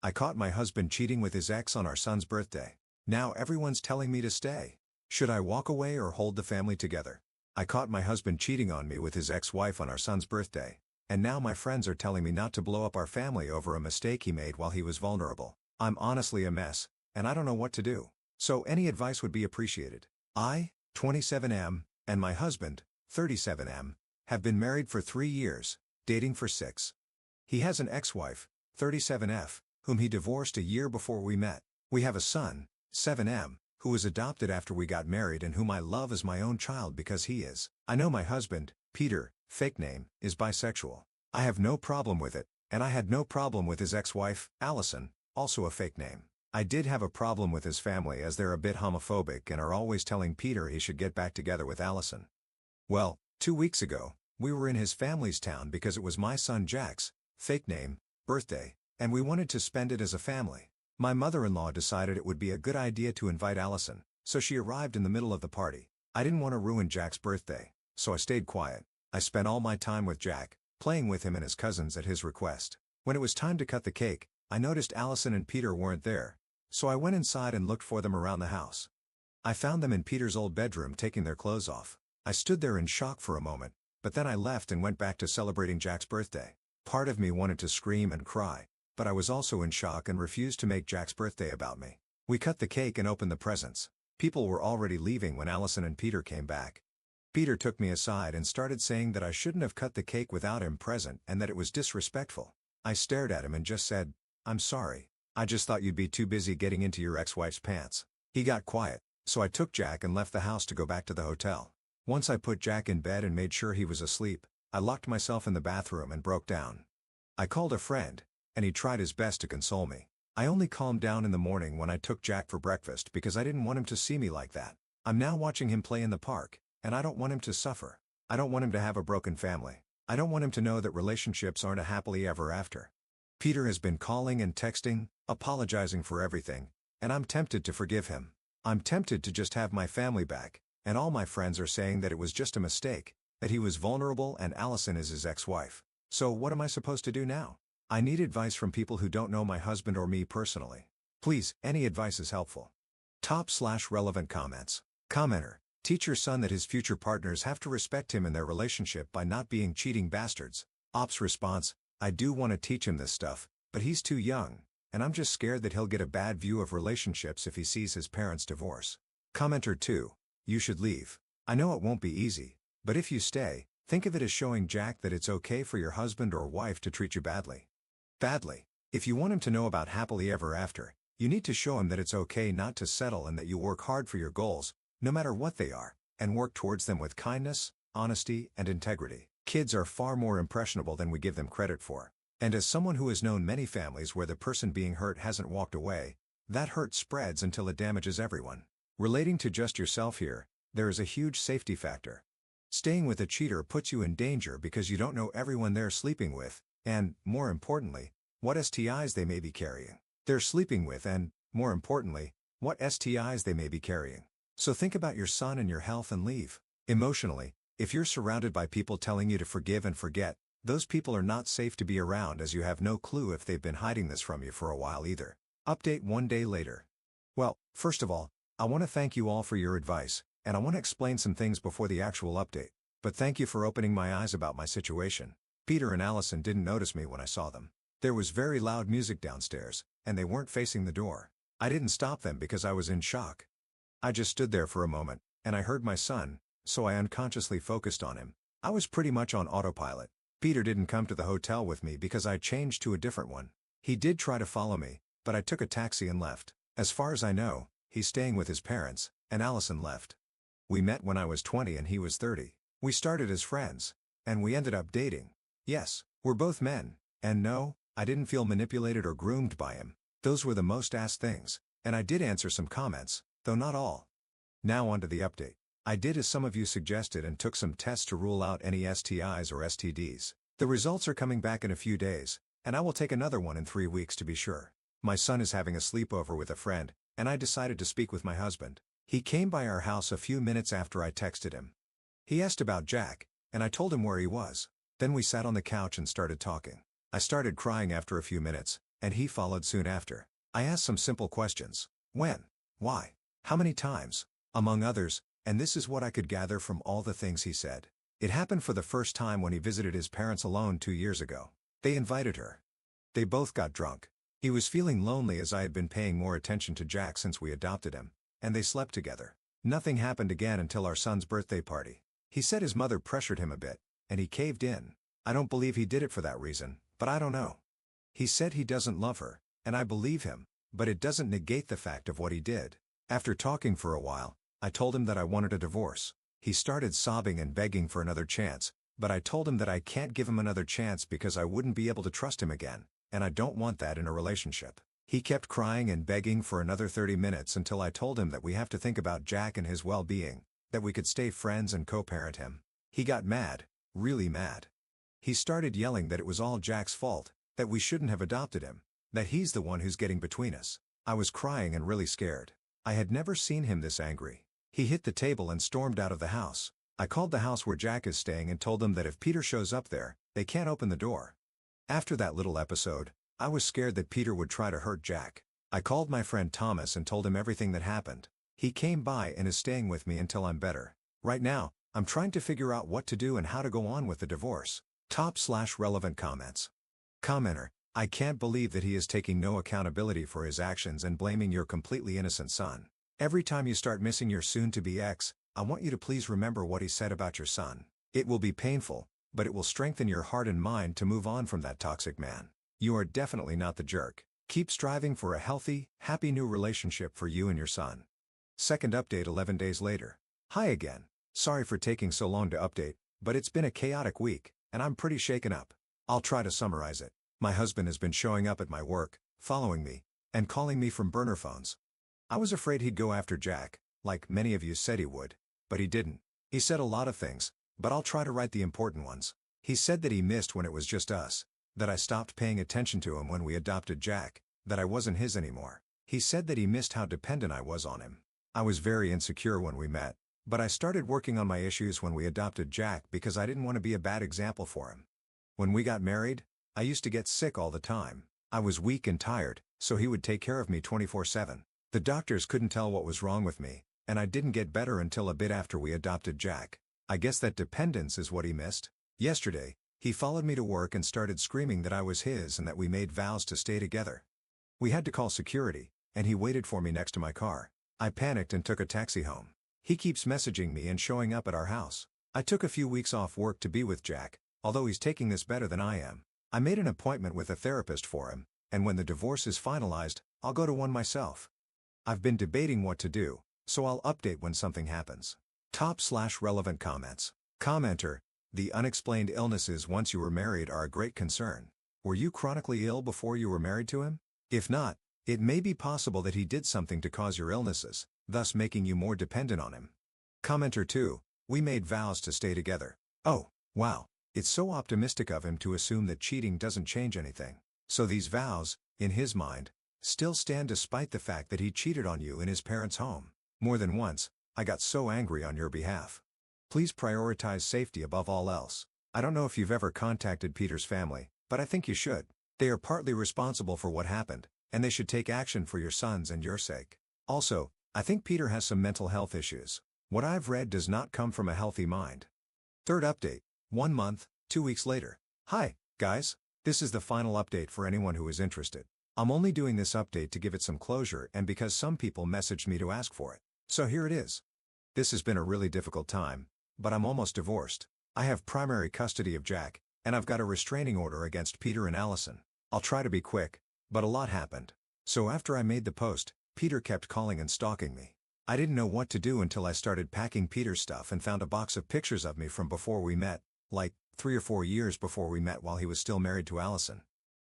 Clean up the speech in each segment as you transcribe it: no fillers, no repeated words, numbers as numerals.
I caught my husband cheating with his ex on our son's birthday. Now everyone's telling me to stay. Should I walk away or hold the family together? I caught my husband cheating on me with his ex-wife on our son's birthday. And now my friends are telling me not to blow up our family over a mistake he made while he was vulnerable. I'm honestly a mess, and I don't know what to do. So any advice would be appreciated. I, 27M, and my husband, 37M, have been married for 3 years, dating for 6. He has an ex-wife, 37F, whom he divorced a year before we met. We have a son, 7M, who was adopted after we got married and whom I love as my own child because he is. I know my husband, Peter, fake name, is bisexual. I have no problem with it, and I had no problem with his ex-wife, Allison, also a fake name. I did have a problem with his family as they're a bit homophobic and are always telling Peter he should get back together with Allison. Well, 2 weeks ago, we were in his family's town because it was my son Jack's, fake name, birthday, and we wanted to spend it as a family. My mother-in-law decided it would be a good idea to invite Allison, so she arrived in the middle of the party. I didn't want to ruin Jack's birthday, so I stayed quiet. I spent all my time with Jack, playing with him and his cousins at his request. When it was time to cut the cake, I noticed Allison and Peter weren't there, so I went inside and looked for them around the house. I found them in Peter's old bedroom taking their clothes off. I stood there in shock for a moment, but then I left and went back to celebrating Jack's birthday. Part of me wanted to scream and cry, but I was also in shock and refused to make Jack's birthday about me. We cut the cake and opened the presents. People were already leaving when Allison and Peter came back. Peter took me aside and started saying that I shouldn't have cut the cake without him present and that it was disrespectful. I stared at him and just said, "I'm sorry. I just thought you'd be too busy getting into your ex-wife's pants." He got quiet, so I took Jack and left the house to go back to the hotel. Once I put Jack in bed and made sure he was asleep, I locked myself in the bathroom and broke down. I called a friend, and he tried his best to console me. I only calmed down in the morning when I took Jack for breakfast because I didn't want him to see me like that. I'm now watching him play in the park, and I don't want him to suffer. I don't want him to have a broken family. I don't want him to know that relationships aren't a happily ever after. Peter has been calling and texting, apologizing for everything, and I'm tempted to forgive him. I'm tempted to just have my family back, and all my friends are saying that it was just a mistake, that he was vulnerable and Allison is his ex-wife. So what am I supposed to do now? I need advice from people who don't know my husband or me personally. Please, any advice is helpful. Top/relevant comments. Commenter: teach your son that his future partners have to respect him in their relationship by not being cheating bastards. Ops response: I do want to teach him this stuff, but he's too young, and I'm just scared that he'll get a bad view of relationships if he sees his parents divorce. Commenter 2: you should leave. I know it won't be easy, but if you stay, think of it as showing Jack that it's okay for your husband or wife to treat you badly. If you want him to know about happily ever after, you need to show him that it's okay not to settle and that you work hard for your goals, no matter what they are, and work towards them with kindness, honesty, and integrity. Kids are far more impressionable than we give them credit for. And as someone who has known many families where the person being hurt hasn't walked away, that hurt spreads until it damages everyone. Relating to just yourself here, there is a huge safety factor. Staying with a cheater puts you in danger because you don't know everyone they're sleeping with, and, more importantly, what STIs they may be carrying. They're sleeping with and, more importantly, what STIs they may be carrying. So think about your son and your health and leave. Emotionally, if you're surrounded by people telling you to forgive and forget, those people are not safe to be around as you have no clue if they've been hiding this from you for a while either. Update 1 day later. Well, first of all, I want to thank you all for your advice, and I want to explain some things before the actual update. But thank you for opening my eyes about my situation. Peter and Allison didn't notice me when I saw them. There was very loud music downstairs, and they weren't facing the door. I didn't stop them because I was in shock. I just stood there for a moment, and I heard my son, so I unconsciously focused on him. I was pretty much on autopilot. Peter didn't come to the hotel with me because I changed to a different one. He did try to follow me, but I took a taxi and left. As far as I know, he's staying with his parents, and Allison left. We met when I was 20 and he was 30. We started as friends, and we ended up dating. Yes, we're both men, and no, I didn't feel manipulated or groomed by him. Those were the most asked things, and I did answer some comments, though not all. Now on to the update. I did as some of you suggested and took some tests to rule out any STIs or STDs. The results are coming back in a few days, and I will take another one in 3 weeks to be sure. My son is having a sleepover with a friend, and I decided to speak with my husband. He came by our house a few minutes after I texted him. He asked about Jack, and I told him where he was. Then we sat on the couch and started talking. I started crying after a few minutes, and he followed soon after. I asked some simple questions. When? Why? How many times? Among others, and this is what I could gather from all the things he said. It happened for the first time when he visited his parents alone 2 years ago. They invited her. They both got drunk. He was feeling lonely as I had been paying more attention to Jack since we adopted him, and they slept together. Nothing happened again until our son's birthday party. He said his mother pressured him a bit, and he caved in. I don't believe he did it for that reason, but I don't know. He said he doesn't love her, and I believe him, but it doesn't negate the fact of what he did. After talking for a while, I told him that I wanted a divorce. He started sobbing and begging for another chance, but I told him that I can't give him another chance because I wouldn't be able to trust him again, and I don't want that in a relationship. He kept crying and begging for another 30 minutes until I told him that we have to think about Jack and his well-being, that we could stay friends and co-parent him. He got mad, really mad. He started yelling that it was all Jack's fault, that we shouldn't have adopted him, that he's the one who's getting between us. I was crying and really scared. I had never seen him this angry. He hit the table and stormed out of the house. I called the house where Jack is staying and told them that if Peter shows up there, they can't open the door. After that little episode, I was scared that Peter would try to hurt Jack. I called my friend Thomas and told him everything that happened. He came by and is staying with me until I'm better. Right now, I'm trying to figure out what to do and how to go on with the divorce. Top/relevant comments. Commenter: I can't believe that he is taking no accountability for his actions and blaming your completely innocent son. Every time you start missing your soon-to-be ex, I want you to please remember what he said about your son. It will be painful, but it will strengthen your heart and mind to move on from that toxic man. You are definitely not the jerk. Keep striving for a healthy, happy new relationship for you and your son. Second update 11 days later. Hi again. Sorry for taking so long to update, but it's been a chaotic week, and I'm pretty shaken up. I'll try to summarize it. My husband has been showing up at my work, following me, and calling me from burner phones. I was afraid he'd go after Jack, like many of you said he would, but he didn't. He said a lot of things, but I'll try to write the important ones. He said that he missed when it was just us, that I stopped paying attention to him when we adopted Jack, that I wasn't his anymore. He said that he missed how dependent I was on him. I was very insecure when we met, but I started working on my issues when we adopted Jack because I didn't want to be a bad example for him. When we got married, I used to get sick all the time. I was weak and tired, so he would take care of me 24/7. The doctors couldn't tell what was wrong with me, and I didn't get better until a bit after we adopted Jack. I guess that dependence is what he missed. Yesterday, he followed me to work and started screaming that I was his and that we made vows to stay together. We had to call security, and he waited for me next to my car. I panicked and took a taxi home. He keeps messaging me and showing up at our house. I took a few weeks off work to be with Jack, although he's taking this better than I am. I made an appointment with a therapist for him, and when the divorce is finalized, I'll go to one myself. I've been debating what to do, so I'll update when something happens. Top/relevant comments. Commenter: the unexplained illnesses once you were married are a great concern. Were you chronically ill before you were married to him? If not, it may be possible that he did something to cause your illnesses, thus making you more dependent on him. Commenter 2: we made vows to stay together. Oh, wow, it's so optimistic of him to assume that cheating doesn't change anything. So these vows, in his mind, still stand despite the fact that he cheated on you in his parents' home. More than once, I got so angry on your behalf. Please prioritize safety above all else. I don't know if you've ever contacted Peter's family, but I think you should. They are partly responsible for what happened, and they should take action for your sons and your sake. Also, I think Peter has some mental health issues. What I've read does not come from a healthy mind. Third update, 1 month, 2 weeks later. Hi, guys. This is the final update for anyone who is interested. I'm only doing this update to give it some closure and because some people messaged me to ask for it. So here it is. This has been a really difficult time, but I'm almost divorced. I have primary custody of Jack, and I've got a restraining order against Peter and Allison. I'll try to be quick, but a lot happened. So after I made the post, Peter kept calling and stalking me. I didn't know what to do until I started packing Peter's stuff and found a box of pictures of me from before we met, like 3 or 4 years before we met while he was still married to Allison.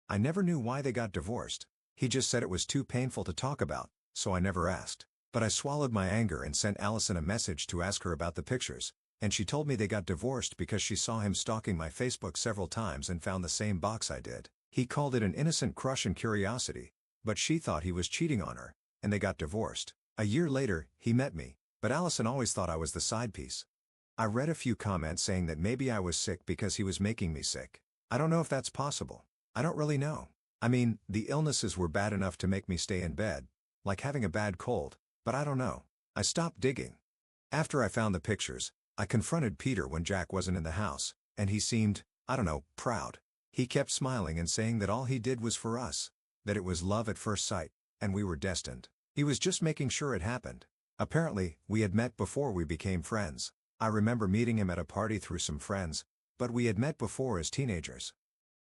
I never knew why they got divorced. He just said it was too painful to talk about, so I never asked. But I swallowed my anger and sent Allison a message to ask her about the pictures, and she told me they got divorced because she saw him stalking my Facebook several times and found the same box I did. He called it an innocent crush and curiosity, but she thought he was cheating on her, and they got divorced. A year later, he met me, but Allison always thought I was the side piece. I read a few comments saying that maybe I was sick because he was making me sick. I don't know if that's possible. I don't really know. I mean, the illnesses were bad enough to make me stay in bed, like having a bad cold, but I don't know. I stopped digging. After I found the pictures, I confronted Peter when Jack wasn't in the house, and he seemed, I don't know, proud. He kept smiling and saying that all he did was for us, that it was love at first sight, and we were destined. He was just making sure it happened. Apparently, we had met before we became friends. I remember meeting him at a party through some friends, but we had met before as teenagers.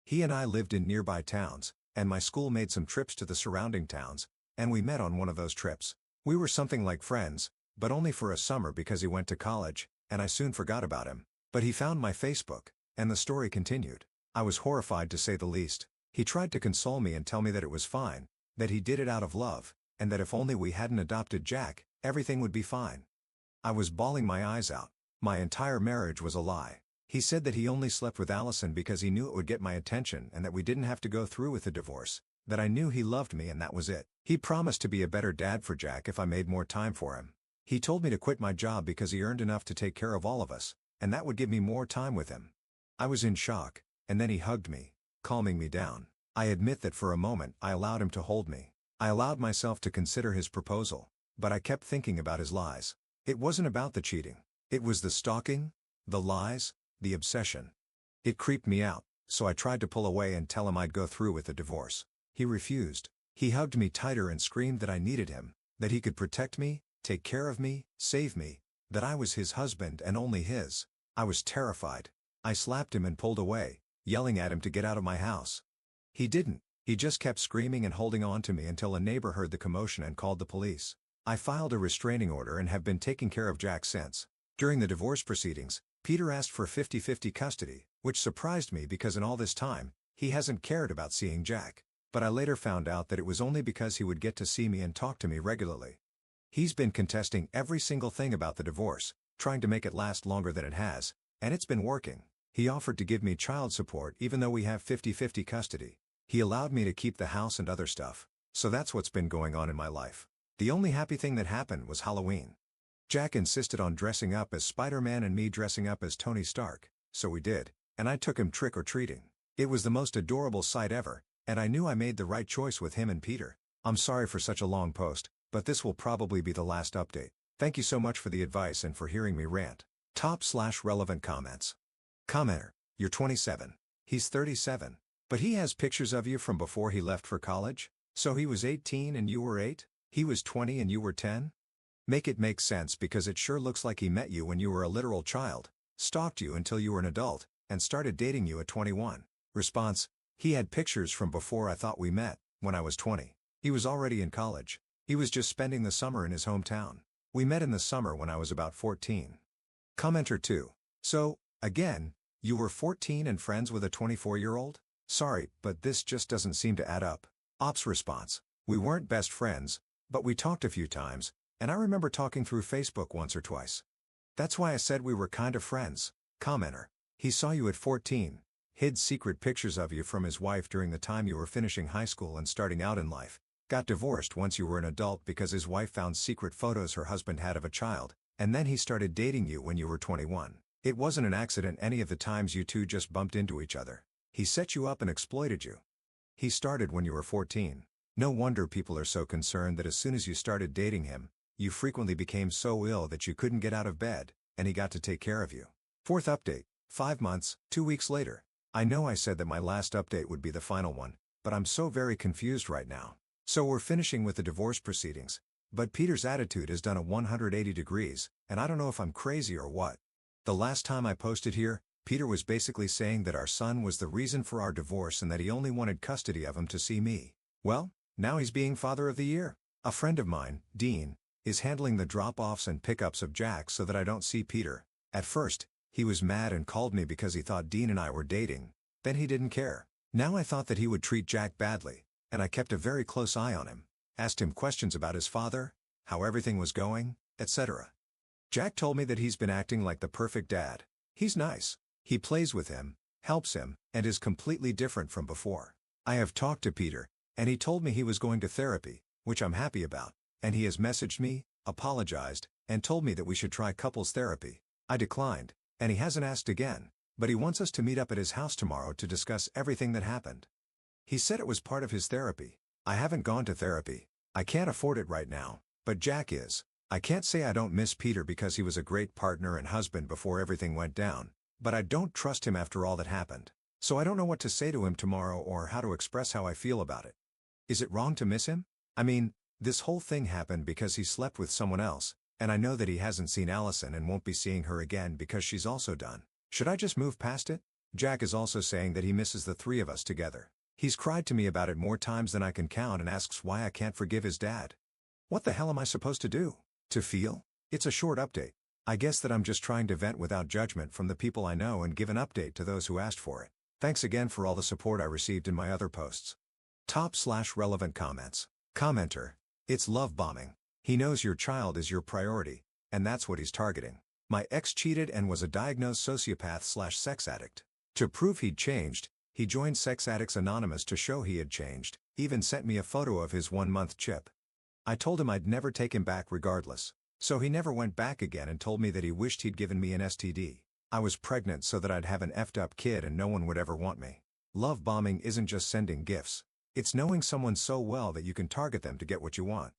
He and I lived in nearby towns, and my school made some trips to the surrounding towns, and we met on one of those trips. We were something like friends, but only for a summer because he went to college, and I soon forgot about him. But he found my Facebook, and the story continued. I was horrified to say the least. He tried to console me and tell me that it was fine, that he did it out of love, and that if only we hadn't adopted Jack, everything would be fine. I was bawling my eyes out. My entire marriage was a lie. He said that he only slept with Allison because he knew it would get my attention and that we didn't have to go through with the divorce, that I knew he loved me and that was it. He promised to be a better dad for Jack if I made more time for him. He told me to quit my job because he earned enough to take care of all of us, and that would give me more time with him. I was in shock, and then he hugged me, calming me down. I admit that for a moment I allowed him to hold me. I allowed myself to consider his proposal, but I kept thinking about his lies. It wasn't about the cheating. It was the stalking, the lies, the obsession. It creeped me out, so I tried to pull away and tell him I'd go through with the divorce. He refused. He hugged me tighter and screamed that I needed him, that he could protect me, take care of me, save me, that I was his husband and only his. I was terrified. I slapped him and pulled away, yelling at him to get out of my house. He didn't. He just kept screaming and holding on to me until a neighbor heard the commotion and called the police. I filed a restraining order and have been taking care of Jack since. During the divorce proceedings, Peter asked for 50-50 custody, which surprised me because in all this time, he hasn't cared about seeing Jack. But I later found out that it was only because he would get to see me and talk to me regularly. He's been contesting every single thing about the divorce, trying to make it last longer than it has, and it's been working. He offered to give me child support even though we have 50-50 custody. He allowed me to keep the house and other stuff, so that's what's been going on in my life. The only happy thing that happened was Halloween. Jack insisted on dressing up as Spider-Man and me dressing up as Tony Stark, so we did, and I took him trick-or-treating. It was the most adorable sight ever, and I knew I made the right choice with him and Peter. I'm sorry for such a long post, but this will probably be the last update. Thank you so much for the advice and for hearing me rant. Top/relevant comments. Commenter, you're 27. He's 37. But he has pictures of you from before he left for college? So he was 18 and you were 8? He was 20 and you were 10? Make it make sense because it sure looks like he met you when you were a literal child, stalked you until you were an adult, and started dating you at 21. Response, he had pictures from before I thought we met, when I was 20. He was already in college. He was just spending the summer in his hometown. We met in the summer when I was about 14. Commenter 2. So, again, you were 14 and friends with a 24-year-old? Sorry, but this just doesn't seem to add up. Ops response, we weren't best friends, but we talked a few times, and I remember talking through Facebook once or twice. That's why I said we were kind of friends. Commenter, he saw you at 14, hid secret pictures of you from his wife during the time you were finishing high school and starting out in life, got divorced once you were an adult because his wife found secret photos her husband had of a child, and then he started dating you when you were 21. It wasn't an accident any of the times you two just bumped into each other. He set you up and exploited you. He started when you were 14. No wonder people are so concerned that as soon as you started dating him, you frequently became so ill that you couldn't get out of bed, and he got to take care of you. Fourth update, 5 months, 2 weeks later. I know I said that my last update would be the final one, but I'm so very confused right now. So we're finishing with the divorce proceedings, but Peter's attitude has done a 180 degrees, and I don't know if I'm crazy or what. The last time I posted here, Peter was basically saying that our son was the reason for our divorce and that he only wanted custody of him to see me. Well, now he's being Father of the Year. A friend of mine, Dean, is handling the drop-offs and pickups of Jack so that I don't see Peter. At first, he was mad and called me because he thought Dean and I were dating. Then he didn't care. Now I thought that he would treat Jack badly, and I kept a very close eye on him, asked him questions about his father, how everything was going, etc. Jack told me that he's been acting like the perfect dad. He's nice. He plays with him, helps him, and is completely different from before. I have talked to Peter, and he told me he was going to therapy, which I'm happy about, and he has messaged me, apologized, and told me that we should try couples therapy. I declined, and he hasn't asked again, but he wants us to meet up at his house tomorrow to discuss everything that happened. He said it was part of his therapy. I haven't gone to therapy. I can't afford it right now, but Jack is. I can't say I don't miss Peter because he was a great partner and husband before everything went down, but I don't trust him after all that happened. So I don't know what to say to him tomorrow or how to express how I feel about it. Is it wrong to miss him? I mean, this whole thing happened because he slept with someone else, and I know that he hasn't seen Allison and won't be seeing her again because she's also done. Should I just move past it? Jack is also saying that he misses the three of us together. He's cried to me about it more times than I can count and asks why I can't forgive his dad. What the hell am I supposed to do? To feel? It's a short update. I guess that I'm just trying to vent without judgment from the people I know and give an update to those who asked for it. Thanks again for all the support I received in my other posts. Top/relevant comments. Commenter. It's love bombing. He knows your child is your priority, and that's what he's targeting. My ex cheated and was a diagnosed sociopath/sex addict. To prove he'd changed, he joined Sex Addicts Anonymous to show he had changed, even sent me a photo of his 1-month chip. I told him I'd never take him back regardless. So he never went back again and told me that he wished he'd given me an STD. I was pregnant so that I'd have an effed up kid and no one would ever want me. Love bombing isn't just sending gifts. It's knowing someone so well that you can target them to get what you want.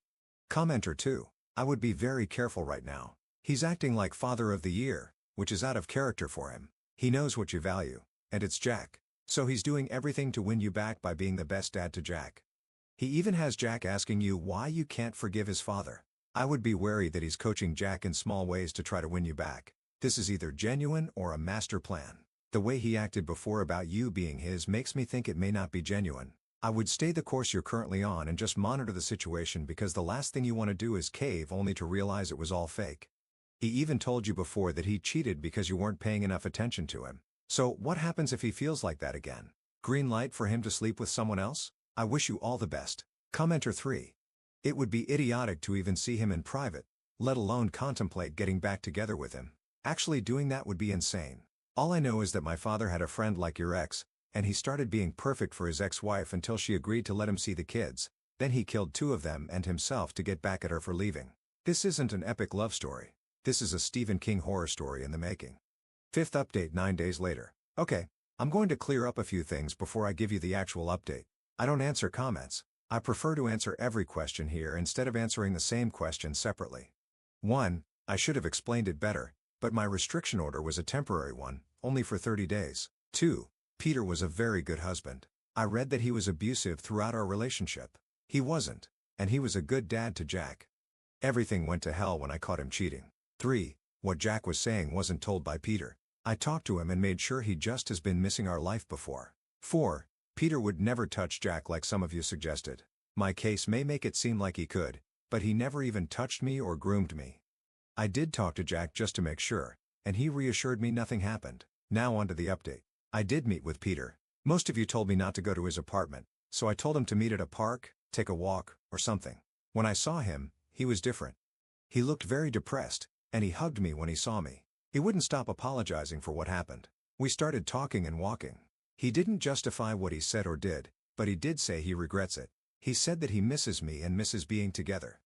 Commenter 2. I would be very careful right now. He's acting like Father of the Year, which is out of character for him. He knows what you value, and it's Jack. So he's doing everything to win you back by being the best dad to Jack. He even has Jack asking you why you can't forgive his father. I would be wary that he's coaching Jack in small ways to try to win you back. This is either genuine or a master plan. The way he acted before about you being his makes me think it may not be genuine. I would stay the course you're currently on and just monitor the situation because the last thing you want to do is cave only to realize it was all fake. He even told you before that he cheated because you weren't paying enough attention to him. So what happens if he feels like that again? Green light for him to sleep with someone else? I wish you all the best. Commenter 3. It would be idiotic to even see him in private, let alone contemplate getting back together with him. Actually doing that would be insane. All I know is that my father had a friend like your ex, and he started being perfect for his ex-wife until she agreed to let him see the kids. Then he killed 2 of them and himself to get back at her for leaving. This isn't an epic love story. This is a Stephen King horror story in the making. 5th update 9 days later. Okay, I'm going to clear up a few things before I give you the actual update. I don't answer comments. I prefer to answer every question here instead of answering the same question separately. 1. I should have explained it better, but my restriction order was a temporary one, only for 30 days. 2. Peter was a very good husband. I read that he was abusive throughout our relationship. He wasn't, and he was a good dad to Jack. Everything went to hell when I caught him cheating. 3. What Jack was saying wasn't told by Peter. I talked to him and made sure he just has been missing our life before. 4. Peter would never touch Jack like some of you suggested. My case may make it seem like he could, but he never even touched me or groomed me. I did talk to Jack just to make sure, and he reassured me nothing happened. Now on to the update. I did meet with Peter. Most of you told me not to go to his apartment, so I told him to meet at a park, take a walk, or something. When I saw him, he was different. He looked very depressed, and he hugged me when he saw me. He wouldn't stop apologizing for what happened. We started talking and walking. He didn't justify what he said or did, but he did say he regrets it. He said that he misses me and misses being together.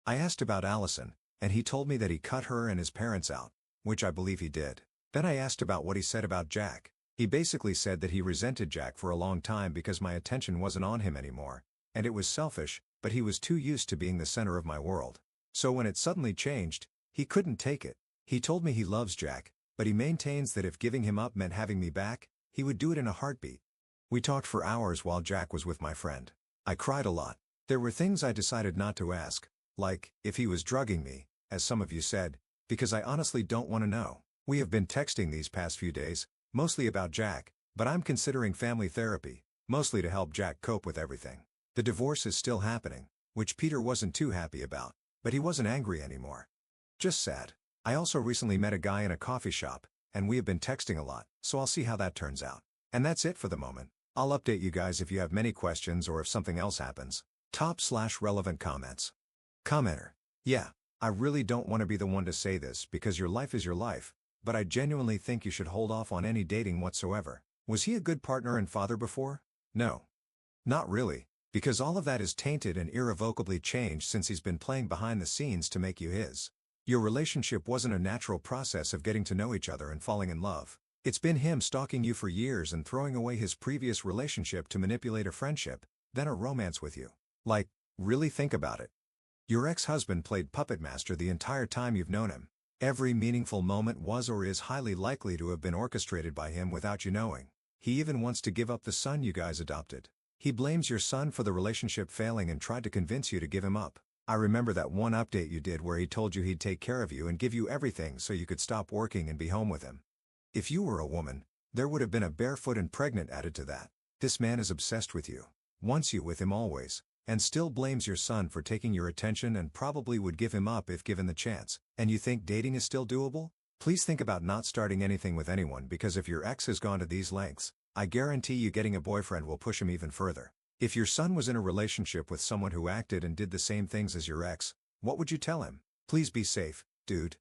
I asked about Allison, and he told me that he cut her and his parents out, which I believe he did. Then I asked about what he said about Jack. He basically said that he resented Jack for a long time because my attention wasn't on him anymore, and it was selfish, but he was too used to being the center of my world. So when it suddenly changed, he couldn't take it. He told me he loves Jack, but he maintains that if giving him up meant having me back, he would do it in a heartbeat. We talked for hours while Jack was with my friend. I cried a lot. There were things I decided not to ask, like, if he was drugging me, as some of you said, because I honestly don't want to know. We have been texting these past few days, mostly about Jack, but I'm considering family therapy, mostly to help Jack cope with everything. The divorce is still happening, which Peter wasn't too happy about, but he wasn't angry anymore. Just sad. I also recently met a guy in a coffee shop, and we have been texting a lot, so I'll see how that turns out. And that's it for the moment. I'll update you guys if you have many questions or if something else happens. Top/relevant comments. Commenter. Yeah, I really don't want to be the one to say this because your life is your life, but I genuinely think you should hold off on any dating whatsoever. Was he a good partner and father before? No. Not really, because all of that is tainted and irrevocably changed since he's been playing behind the scenes to make you his. Your relationship wasn't a natural process of getting to know each other and falling in love. It's been him stalking you for years and throwing away his previous relationship to manipulate a friendship, then a romance with you. Like, really think about it. Your ex-husband played puppet master the entire time you've known him. Every meaningful moment was or is highly likely to have been orchestrated by him without you knowing. He even wants to give up the son you guys adopted. He blames your son for the relationship failing and tried to convince you to give him up. I remember that one update you did where he told you he'd take care of you and give you everything so you could stop working and be home with him. If you were a woman, there would have been a barefoot and pregnant added to that. This man is obsessed with you, wants you with him always, and still blames your son for taking your attention and probably would give him up if given the chance. And you think dating is still doable? Please think about not starting anything with anyone, because if your ex has gone to these lengths, I guarantee you getting a boyfriend will push him even further. If your son was in a relationship with someone who acted and did the same things as your ex, what would you tell him? Please be safe, dude.